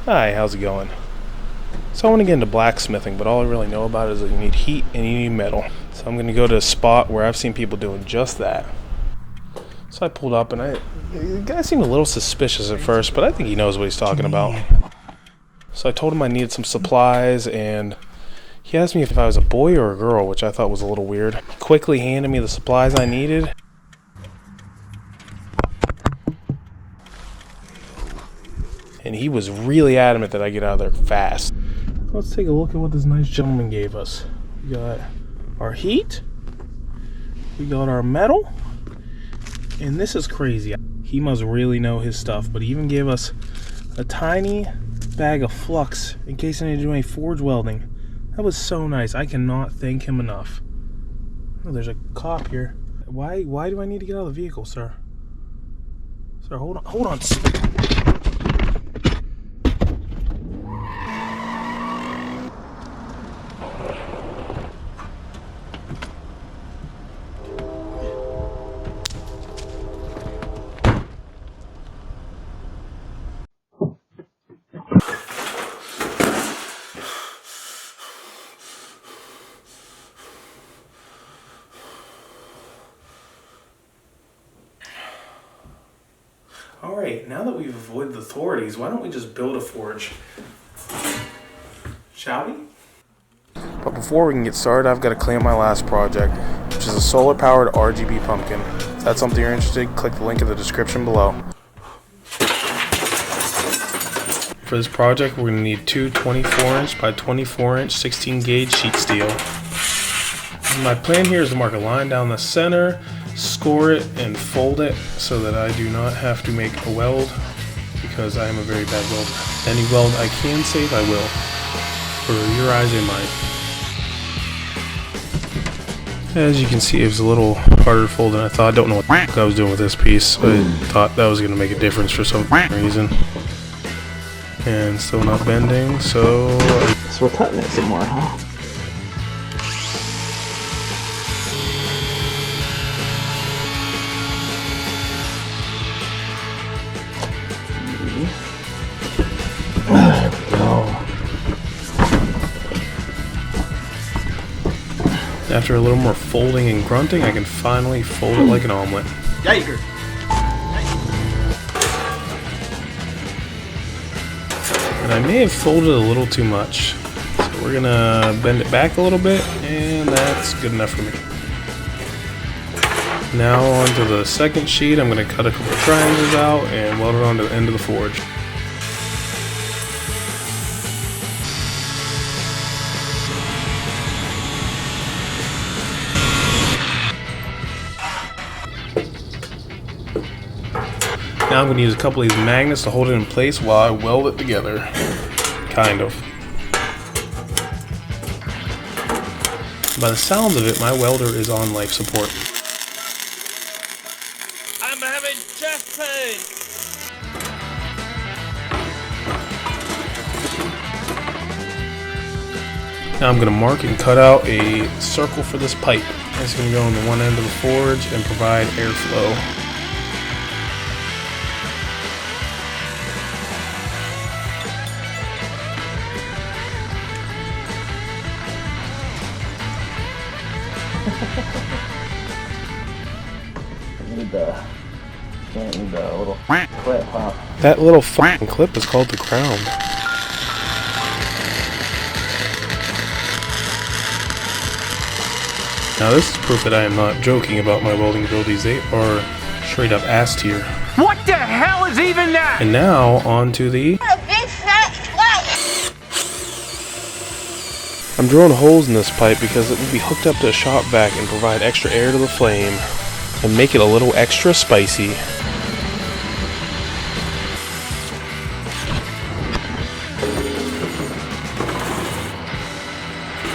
Hi, how's it going? So I want to get into blacksmithing, but all I really know about it is that you need heat and you need metal. So I'm going to go to a spot where I've seen people doing just that. So I pulled up and the guy seemed a little suspicious at first, but I think he knows what he's talking about. So I told him I needed some supplies, and he asked me if I was a boy or a girl, which I thought was a little weird. He quickly handed me the supplies I needed. And he was really adamant that I get out of there fast. Let's take a look at what this nice gentleman gave us. We got our heat. We got our metal. And this is crazy. He must really know his stuff, but he even gave us a tiny bag of flux in case I need to do any forge welding. That was so nice. I cannot thank him enough. Oh, there's a cop here. Why do I need to get out of the vehicle, sir? Sir, hold on. Alright, now that we've avoided the authorities, why don't we just build a forge? Shall we? But before we can get started, I've got to clean up my last project, which is a solar-powered RGB pumpkin. If that's something you're interested in, click the link in the description below. For this project, we're going to need two 24-inch by 24-inch 16-gauge sheet steel. My plan here is to mark a line down the center, score it, and fold it so that I do not have to make a weld, because I am a very bad welder. Any weld I can save, I will. For your eyes and mine. As you can see, it was a little harder to fold than I thought. I don't know what I was doing with this piece, but I thought that was going to make a difference for some reason. And still not bending, so we're cutting it some more, huh? There we go. After a little more folding and grunting, I can finally fold it like an omelet. Jaeger. And I may have folded a little too much. So we're gonna bend it back a little bit, and that's good enough for me. Now onto the second sheet, I'm gonna cut a couple of triangles out and weld it onto the end of the forge. Now I'm going to use a couple of these magnets to hold it in place while I weld it together. Kind of. By the sounds of it, my welder is on life support. I'm having chest pain! Now I'm going to mark and cut out a circle for this pipe. It's going to go on the one end of the forge and provide airflow. Need the little clip, huh? That little fucking clip is called the crown. Now this is proof that I am not joking about my welding abilities. They are straight up ass tier. What the hell is even that? And now on to the... I'm drilling holes in this pipe because it will be hooked up to a shop vac and provide extra air to the flame and make it a little extra spicy.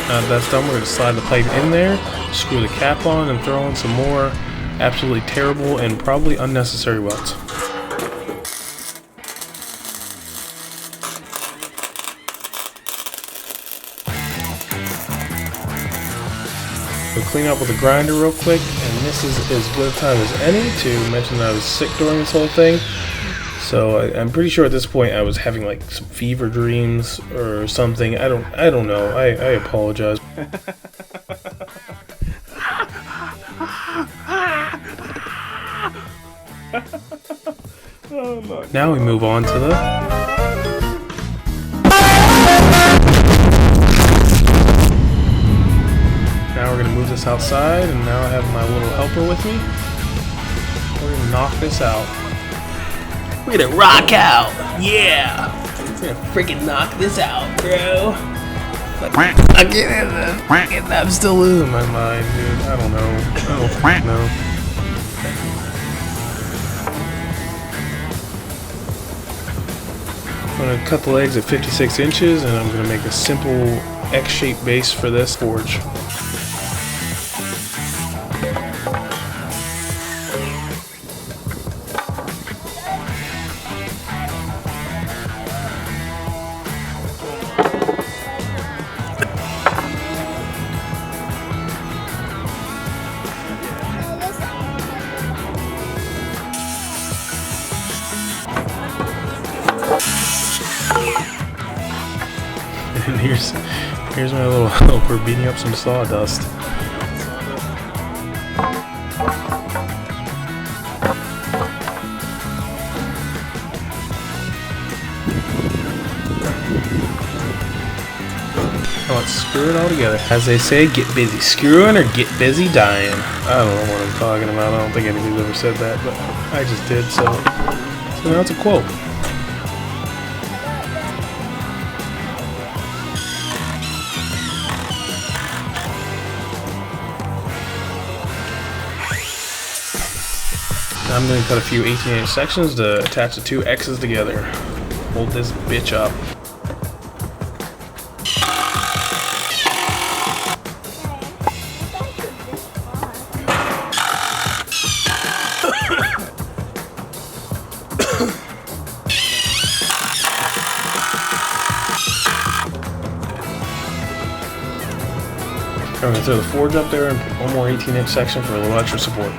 Now that that's done, we're going to slide the pipe in there, screw the cap on, and throw in some more absolutely terrible and probably unnecessary welds. We'll clean up with a grinder real quick, and this is as good a time as any to mention that I was sick during this whole thing. So I'm pretty sure at this point I was having like some fever dreams or something. I don't know. I apologize. Now we move on to the Now we're gonna move this outside, and now I have my little helper with me. We're gonna knock this out. We're gonna rock out, yeah! We're gonna freaking knock this out, bro. Like, I'm still losing my mind, dude. I don't know. I don't know. I'm gonna cut the legs at 56 inches, and I'm gonna make a simple X-shaped base for this forge. And here's my little helper beating up some sawdust. Now let's screw it all together. As they say, get busy screwing or get busy dying. I don't know what I'm talking about. I don't think anybody's ever said that, but I just did, so now it's a quote. I'm going to cut a few 18-inch sections to attach the two X's together. Hold this bitch up. I'm going to throw the forge up there and put one more 18-inch section for a little extra support.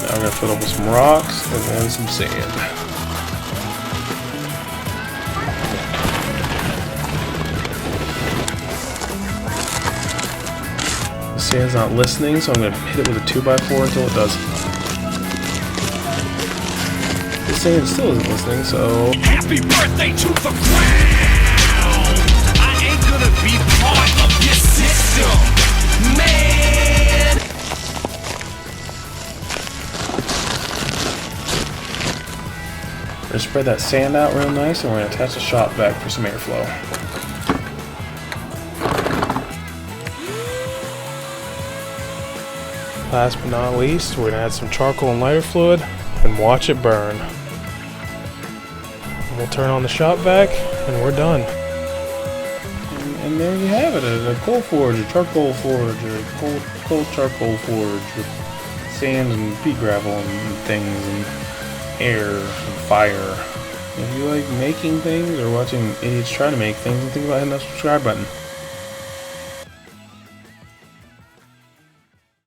I'm going to fill it up with some rocks and then some sand. The sand's not listening, so I'm going to hit it with a 2x4 until it does. The sand still isn't listening, so... Happy birthday to the ground! I ain't gonna be part of your system, man! We're going to spread that sand out real nice, and we're going to attach the shop vac for some airflow. Last but not least, we're going to add some charcoal and lighter fluid and watch it burn. And we'll turn on the shop vac, and we're done. And there you have it, a coal forge, a charcoal forge, a coal charcoal forge with sand and pea gravel and things and air and fire. If you like making things or watching idiots try to make things, think about hitting that subscribe button.